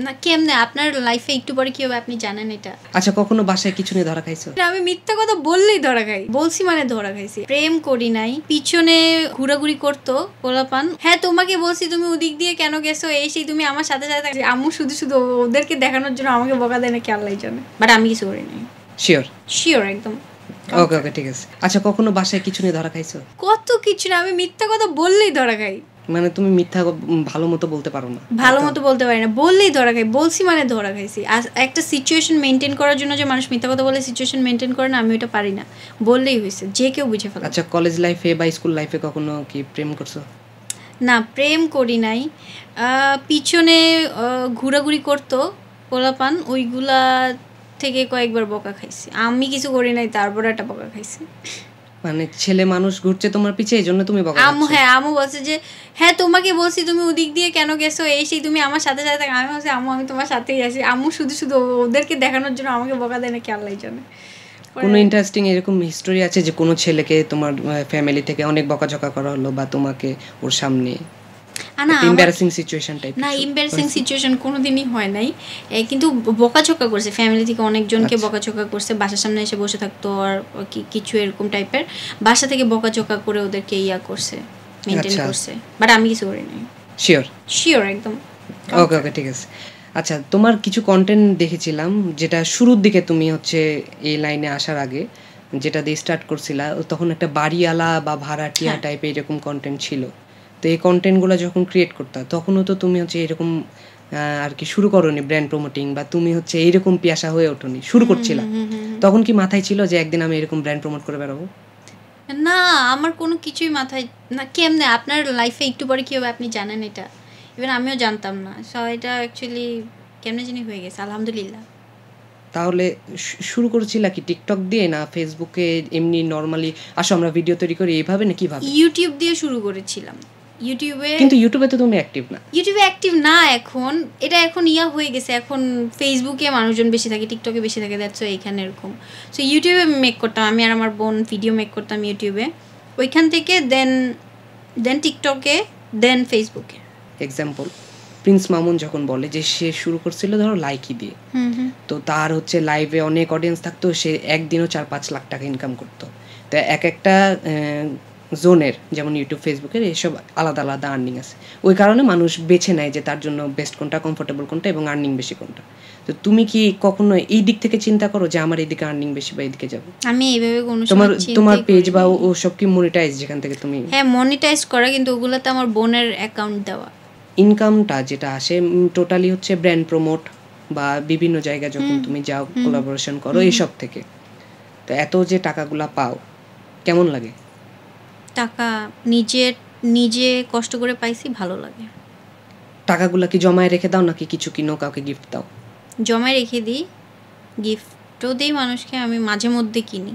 না কেমনে আপনার লাইফে একটু পরে কি হবে আপনি জানেন এটা? আচ্ছা, কখনো বাসায় কিছু নিয়ে ধরা খাইছো? আমি মিথ্যা কথা বললেই ধরা খাই, বলছি মানে ধরা খাইছি। প্রেম করি নাই, পিছনে ঘোরাঘুরি করতো পোলাপান। হ্যাঁ তোমাকে বলছি তুমি ওদিক দিয়ে কেন গেছো, এই সেই তুমি আমার সাথে সাথে। আম্মু শুধু শুধু ওদেরকে দেখানোর জন্য আমাকে বকা দেয় নাকি আল্লাহ জানে, বাট আমি কিছু করি নাই। শিওর একদম। ওকে ওকে ঠিক আছে। আচ্ছা, কখনো বাসায় কিছু নিয়ে ধরা খাইছো? কত কিছু না, আমি মিথ্যা কথা বললেই ধরা খাই। মানে তুমি মিথ্যা ভালো মতো বলতে পারো না? ভালো মতো বলতে পারি না, বললেই ধরা খাই, বলছি মানে ধরা খাইছি। একটা সিচুয়েশন মেনটেন করার জন্য যে মানুষ মিথ্যা কথা বলে সিচুয়েশন মেনটেন করে না, আমি ওটা পারি না, বললেই হয়েছে, যে কেউ বুঝে ফেলে। আচ্ছা, কলেজ লাইফে বা স্কুল লাইফে কখনো কি প্রেম করছো? না প্রেম করি নাই, পিছনে ঘোরাঘুরি করতো পোলাপান, ওইগুলা থেকে কয়েকবার বকা খাইছি। আমি কিছু করি নাই, তারপরে একটা বকা খাইছি। মানে ছেলে মানুষ ঘুরছে তোমার পিছে, এই জন্য তুমি বকা খাচ্ছো? আম্মু বলছে যে হ্যাঁ তোমাকে বলছি তুমি ওদিক দিয়ে কেন গেছো, এই সেই তুমি আমার সাথে সাথে। আমি বলছি আম্মু আমি তোমার সাথেই আছি। আম্মু শুধু শুধু ওদেরকে দেখানোর জন্য আমাকে বকা দেয় নাকি আল্লাহ জানে। কোনো ইন্টারেস্টিং এরকম হিস্টোরি আছে যে কোনো ছেলেকে তোমার ফ্যামিলি থেকে অনেক বকাঝকা করা হলো বা তোমাকে ওর সামনে এমবারাসিং সিচুয়েশন টাইপ? না এমবারাসিং সিচুয়েশন কোনোদিনই হয় নাই, কিন্তু বকাঝকা করছে ফ্যামিলি থেকে, অনেকজনকে বকাঝকা করছে। বাসার সামনে এসে বসে থাকতো আর কিছু এরকম টাইপের, বাসা থেকে বকাঝকা করে ওদেরকে ইয়া করছে, মেনটেন করছে, বাট আমি কিছু করি নাই। শিওর একদম। ওকে ওকে ঠিক আছে। আচ্ছা, তোমার কিছু কন্টেন্ট দেখেছিলাম যেটা শুরুর দিকে তুমি হচ্ছে এই লাইনে আসার আগে যেটা দিয়ে স্টার্ট করছিলা, তখন একটা বাড়িওয়ালা বা ভাড়াটিয়া টাইপের এরকম কন্টেন্ট ছিল। তো এই কন্টেন্টগুলো যখন ক্রিয়েট করতা তখনও তো তুমি হচ্ছে এরকম আর কি শুরু করোনি ব্র্যান্ড প্রমোটিং, বা তুমি হচ্ছে এইরকম পিয়াসা হয়ে ওঠোনি, শুরু করছিলা। তখন কি মাথায় ছিল যে একদিন আমি এরকম ব্র্যান্ড প্রমোট করে বেরোবো? না আমার কোনো কিছুই মাথায় না। কেমনে আপনার লাইফে একটু পরে কি হবে আপনি জানেন এটা? ইভেন আমিও জানতাম না। সো এটা অ্যাকচুয়ালি কেমনে জানি হয়ে গেছে, আলহামদুলিল্লাহ। তাহলে শুরু করেছিলা কি টিকটক দিয়ে, না ফেসবুকে এমনি নরমালি আসো আমরা ভিডিও তৈরি করি এইভাবে, না কিভাবে? ইউটিউব দিয়ে শুরু করেছিলাম। ইউটিউবে, কিন্তু ইউটিউবে তো তুমি অ্যাক্টিভ না। ইউটিউবে অ্যাক্টিভ না এখন, এটা এখন ইয়া হয়ে গেছে। এখন ফেসবুকে মানুষজন বেশি থাকে, টিকটকে বেশি থাকে, দ্যাটস ওয়াই এখানে এরকম। সো ইউটিউবে মেক করতাম, আমি আর আমার বোন ভিডিও মেক করতাম ইউটিউবে, ওইখান থেকে দেন টিকটকে, দেন ফেসবুকে। এক্সাম্পল প্রিন্স মামুন যখন বলে যে সে শুরু করছিল ধরো লাইকি দিয়ে, তো তার হচ্ছে লাইভে অনেক অডিয়েন্স থাকতো, সে একদিনও 4-5 লাখ টাকা ইনকাম করতো। তো এক একটা জোনের, যেমন ইউটিউব ফেসবুকের এসব আলাদা আলাদা আর্নিং আছে, ওই কারণে মানুষ বেছে নেয় যে তার জন্য বেস্ট কোনটা, কমফোর্টেবল কোনটা এবং আর্নিং বেশি কোনটা। তো তুমি কি কখনো এই দিক থেকে চিন্তা করো যে আমার এইদিকে আর্নিং বেশি বা এইদিকে যাবো? আমি এইভাবে কোনো তোমার পেজ বা ও সব কি মনিটাইজ যেখান থেকে তুমি? হ্যাঁ মনিটাইজ করা, কিন্তু ওগুলোতে আমার বোনের অ্যাকাউন্ট দেওয়া। ইনকামটা যেটা আসে টোটালি হচ্ছে ব্র্যান্ড প্রমোট বা বিভিন্ন জায়গায় যখন তুমি যাও কোলাবোরেশন করো এইসব থেকে। তো এত যে টাকাগুলা পাও কেমন লাগে? টাকা নিজে কষ্ট করে পাইছি, ভালো লাগে। টাকাগুলা কি জমায় রেখে দাও নাকি কিছু কিনো, কাউকে গিফট দাও? জমায় রেখে দিই, গিফটও দিই মানুষকে, আমি মাঝে মধ্যে কিনি।